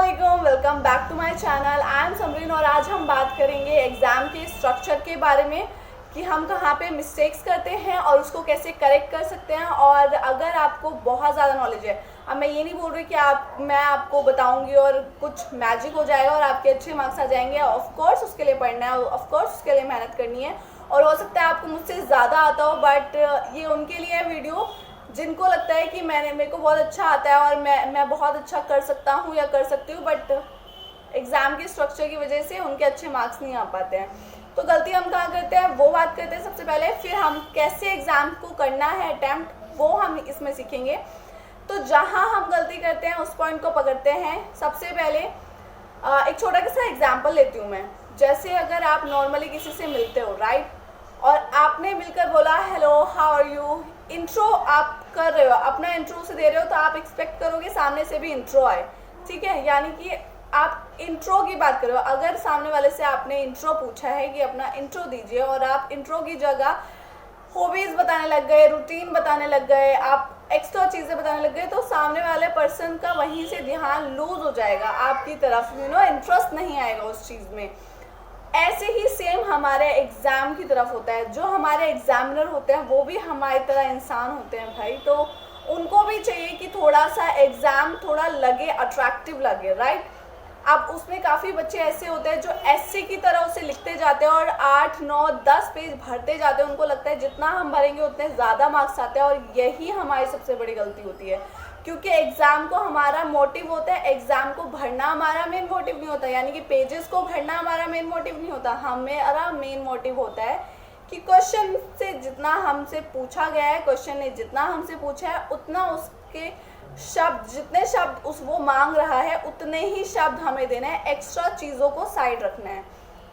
अस्सलामुअलैकुम, welcome back to my channel. I am Samreen और आज हम बात करेंगे एग्ज़ाम के स्ट्रक्चर के बारे में कि हम कहाँ पे मिस्टेक्स करते हैं और उसको कैसे करेक्ट कर सकते हैं। और अगर आपको बहुत ज़्यादा नॉलेज है, अब मैं ये नहीं बोल रही कि मैं आपको बताऊंगी और कुछ मैजिक हो जाएगा और आपके अच्छे मार्क्स आ जाएंगे। ऑफ कोर्स उसके लिए पढ़ना है, ऑफ कोर्स उसके लिए मेहनत करनी है और हो सकता है आपको मुझसे ज़्यादा आता हो, बट ये उनके लिए है वीडियो जिनको लगता है कि मेरे को बहुत अच्छा आता है और मैं बहुत अच्छा कर सकता हूँ या कर सकती हूँ, बट एग्ज़ाम के स्ट्रक्चर की वजह से उनके अच्छे मार्क्स नहीं आ पाते हैं। तो गलती हम कहाँ करते हैं वो बात करते हैं सबसे पहले, फिर हम कैसे एग्ज़ाम को करना है अटैम्प्ट वो हम इसमें सीखेंगे। तो जहाँ हम गलती करते हैं उस पॉइंट को पकड़ते हैं। सबसे पहले एक छोटा सा एग्जाम्पल लेती हूँ मैं। जैसे अगर आप नॉर्मली किसी से मिलते हो, राइट, और आपने मिलकर बोला hello how are you, intro आप कर रहे हो, अपना इंट्रो से दे रहे हो, तो आप एक्सपेक्ट करोगे सामने से भी इंट्रो आए, ठीक है। यानी कि आप इंट्रो की बात करो। अगर सामने वाले से आपने इंट्रो पूछा है कि अपना इंट्रो दीजिए और आप इंट्रो की जगह हॉबीज़ बताने लग गए, रूटीन बताने लग गए, आप एक्स्ट्रा चीज़ें बताने लग गए, तो सामने वाले पर्सन का वहीं से ध्यान लूज हो जाएगा आपकी तरफ, इंटरेस्ट नहीं आएगा उस चीज़ में। ऐसे ही सेम हमारे एग्ज़ाम की तरफ होता है। जो हमारे एग्जामिनर होते हैं वो भी हमारी तरह इंसान होते हैं भाई, तो उनको भी चाहिए कि थोड़ा सा एग्ज़ाम थोड़ा लगे, अट्रैक्टिव लगे, राइट। अब उसमें काफ़ी बच्चे ऐसे होते हैं जो ऐसे की तरह उसे लिखते जाते हैं और 8, 9, 10 पेज भरते जाते हैं। उनको लगता है जितना हम भरेंगे उतने ज़्यादा मार्क्स आते हैं और यही हमारी सबसे बड़ी गलती होती है, क्योंकि एग्ज़ाम को हमारा मोटिव होता है, एग्ज़ाम को भरना हमारा मेन मोटिव नहीं होता। यानी कि पेजेस को भरना हमारा मेन मोटिव नहीं होता, हमारा मेन मोटिव होता है कि क्वेश्चन से जितना हमसे पूछा गया है, क्वेश्चन ने जितना हमसे पूछा है उतना उसके शब्द, जितने शब्द वो मांग रहा है उतने ही शब्द हमें देना है, एक्स्ट्रा चीज़ों को साइड रखना है,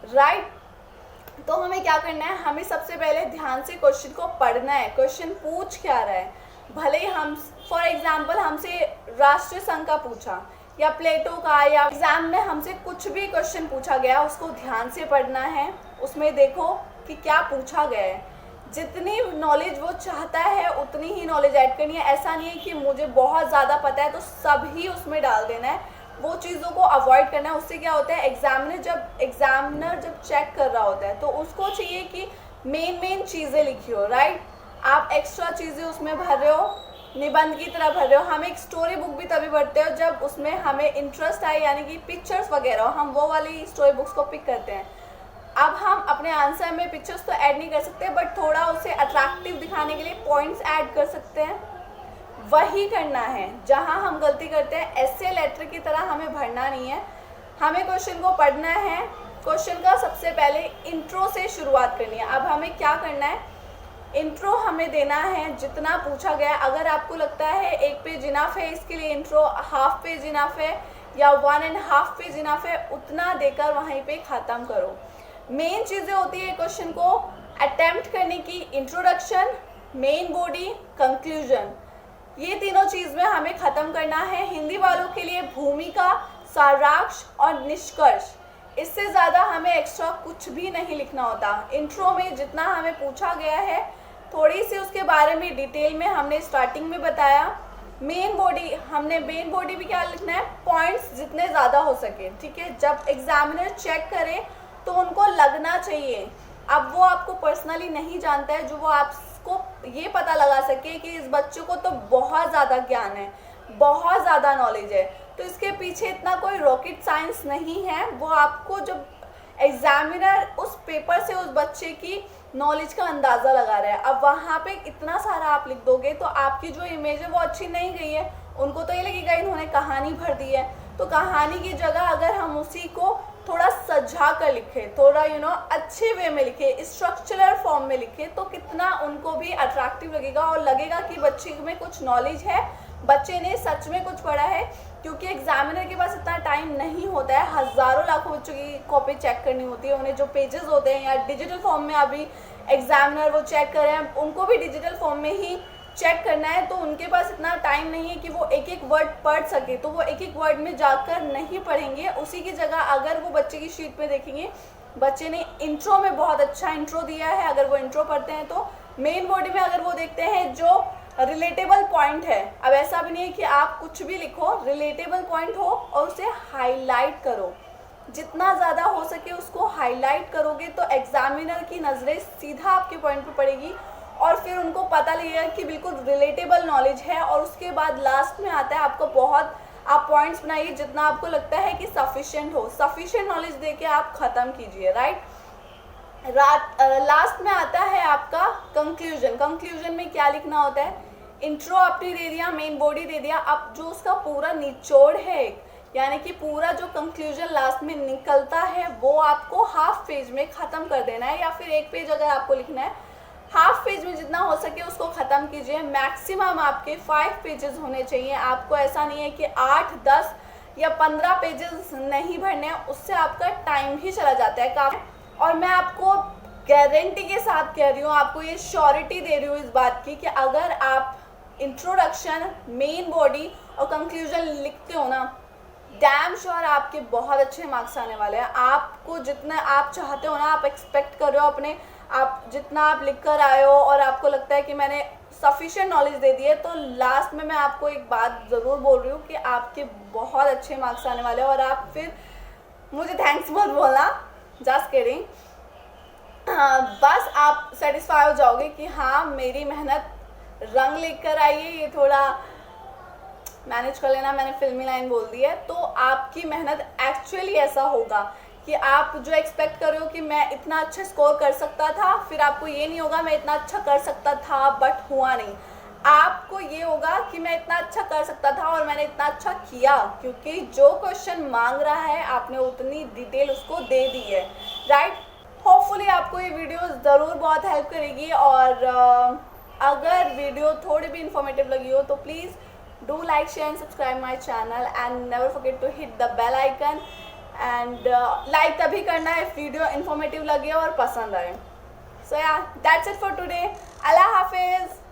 राइट। तो हमें क्या करना है, हमें सबसे पहले ध्यान से क्वेश्चन को पढ़ना है, क्वेश्चन पूछ क्या रहा है। भले ही हम फॉर एग्जांपल हमसे राष्ट्रीय संघ का पूछा या प्लेटो का, या एग्जाम में हमसे कुछ भी क्वेश्चन पूछा गया, उसको ध्यान से पढ़ना है, उसमें देखो कि क्या पूछा गया है। जितनी नॉलेज वो चाहता है उतनी ही नॉलेज ऐड करनी है। ऐसा नहीं है कि मुझे बहुत ज़्यादा पता है तो सब ही उसमें डाल देना है, वो चीज़ों को अवॉइड करना है। उससे क्या होता है, एग्जामिनर जब चेक कर रहा होता है तो उसको चाहिए कि मेन चीज़ें लिखी हो, राइट। आप एक्स्ट्रा चीज़ें उसमें भर रहे हो, निबंध की तरह भर रहे हो। हम एक स्टोरी बुक भी तभी पढ़ते हो जब उसमें हमें इंटरेस्ट आए, यानी कि पिक्चर्स वगैरह, हम वो वाली स्टोरी बुक्स को पिक करते हैं। अब हम अपने आंसर में पिक्चर्स तो ऐड नहीं कर सकते, बट थोड़ा उसे अट्रैक्टिव दिखाने के लिए पॉइंट्स ऐड कर सकते हैं। वही करना है जहां हम गलती करते हैं। ऐसे लेटर की तरह हमें भरना नहीं है, हमें क्वेश्चन को पढ़ना है। क्वेश्चन का सबसे पहले इंट्रो से शुरुआत करनी है। अब हमें क्या करना है, इंट्रो हमें देना है जितना पूछा गया। अगर आपको लगता है 1 पेज इनफ है इसके लिए इंट्रो, हाफ पेज इनफ है या 1.5 पेज इनफ है, उतना देकर वहीं पे ख़त्म करो। मेन चीज़ें होती है क्वेश्चन को अटेम्प्ट करने की, इंट्रोडक्शन, मेन बॉडी, कंक्लूजन, ये तीनों चीज़ में हमें ख़त्म करना है। हिंदी वालों के लिए भूमिका, सारांश और निष्कर्ष, इससे ज़्यादा हमें एक्स्ट्रा कुछ भी नहीं लिखना होता। इंट्रो में जितना हमें पूछा गया है थोड़ी सी उसके बारे में डिटेल में हमने स्टार्टिंग में बताया। मेन बॉडी भी क्या लिखना है, पॉइंट्स जितने ज़्यादा हो सके, ठीक है। जब एग्जामिनर चेक करे तो उनको लगना चाहिए, अब वो आपको पर्सनली नहीं जानता है, जो वो आपको ये पता लगा सके कि इस बच्चे को तो बहुत ज़्यादा ज्ञान है, बहुत ज़्यादा नॉलेज है, तो इसके पीछे इतना कोई रॉकेट साइंस नहीं है। वो आपको जब एग्जामिनर उस पेपर से उस बच्चे की नॉलेज का अंदाज़ा लगा रहा है, अब वहाँ पे इतना सारा आप लिख दोगे तो आपकी जो इमेज है वो अच्छी नहीं गई है। उनको तो ये लगेगा इन्होंने कहानी भर दी है। तो कहानी की जगह अगर हम उसी को थोड़ा सजा कर लिखे, थोड़ा अच्छे वे में लिखे, स्ट्रक्चरल फॉर्म में लिखे, तो कितना उनको भी अट्रैक्टिव लगेगा और लगेगा कि बच्चे में कुछ नॉलेज है, बच्चे ने सच में कुछ पढ़ा है। क्योंकि एग्जामिनर के पास इतना टाइम नहीं होता है, हज़ारों लाखों बच्चों की कॉपी चेक करनी होती है, उन्हें जो पेजेस होते हैं या डिजिटल फॉर्म में अभी एग्जामिनर वो चेक कर रहे हैं, उनको भी डिजिटल फॉर्म में ही चेक करना है, तो उनके पास इतना टाइम नहीं है कि वो एक एक वर्ड पढ़ सके, तो वो एक एक वर्ड में जाकर नहीं पढ़ेंगे। उसी की जगह अगर वो बच्चे की शीट पे देखेंगे बच्चे ने इंट्रो में बहुत अच्छा इंट्रो दिया है, अगर वो इंट्रो पढ़ते हैं तो मेन बॉडी में अगर वो देखते हैं जो रिलेटेबल पॉइंट है। अब ऐसा भी नहीं है कि आप कुछ भी लिखो, रिलेटेबल पॉइंट हो और उसे हाईलाइट करो। जितना ज़्यादा हो सके उसको हाईलाइट करोगे तो एग्जामिनर की नज़रें सीधा आपके पॉइंट पे पड़ेगी और फिर उनको पता लगेगा कि बिल्कुल रिलेटेबल नॉलेज है। और उसके बाद लास्ट में आता है आपको बहुत, आप पॉइंट्स बनाइए जितना आपको लगता है कि सफिशिएंट हो, सफिशिएंट नॉलेज देके आप ख़त्म कीजिए, राइट। लास्ट में आता है आपका कंक्लूजन। कंक्लूजन में क्या लिखना होता है, इंट्रो आपने दे दिया, मेन बॉडी दे दिया, अब जो उसका पूरा निचोड़ है यानी कि पूरा जो कंक्लूजन लास्ट में निकलता है वो आपको हाफ पेज में ख़त्म कर देना है, या फिर एक पेज अगर आपको लिखना है हाफ पेज में जितना हो सके उसको ख़त्म कीजिए। मैक्सिमम आपके 5 पेजेस होने चाहिए। आपको ऐसा नहीं है कि 8, 10 या 15 पेजेस नहीं भरने हैं, उससे आपका टाइम ही चला जाता है काफ़ी। और मैं आपको गारंटी के साथ कह रही हूँ, आपको ये श्योरिटी दे रही हूँ इस बात की कि अगर आप इंट्रोडक्शन, मेन बॉडी और कंक्लूजन लिखते हो ना, डैम श्योर आपके बहुत अच्छे मार्क्स आने वाले हैं। आपको जितना आप चाहते हो ना, आप एक्सपेक्ट कर रहे हो अपने, आप जितना आप लिख कर आए हो और आपको लगता है कि मैंने सफिशिएंट नॉलेज दे दी है, तो लास्ट में मैं आपको एक बात ज़रूर बोल रही हूँ कि आपके बहुत अच्छे मार्क्स आने वाले हैं। और आप फिर मुझे थैंक्स मत बोलना, जस्ट किडिंग। बस आप सेटिस्फाई हो जाओगे कि हाँ मेरी मेहनत रंग लेकर कर आई है। ये थोड़ा मैनेज कर लेना, मैंने फिल्मी लाइन बोल दी है। तो आपकी मेहनत एक्चुअली ऐसा होगा कि आप जो एक्सपेक्ट कर रहे हो कि मैं इतना अच्छा स्कोर कर सकता था, फिर आपको ये नहीं होगा मैं इतना अच्छा कर सकता था बट हुआ नहीं। आपको ये होगा कि मैं इतना अच्छा कर सकता था और मैंने इतना अच्छा किया, क्योंकि जो क्वेश्चन मांग रहा है आपने उतनी डिटेल उसको दे दी है, राइट। होपफुली आपको ये वीडियो ज़रूर बहुत हेल्प करेगी। और अगर वीडियो थोड़ी भी इंफॉर्मेटिव लगी हो तो please do like, share and subscribe my channel and never forget to hit the bell icon and like तभी करना है वीडियो informative लगे और पसंद आए। So yeah, that's it for today. Allah Hafiz.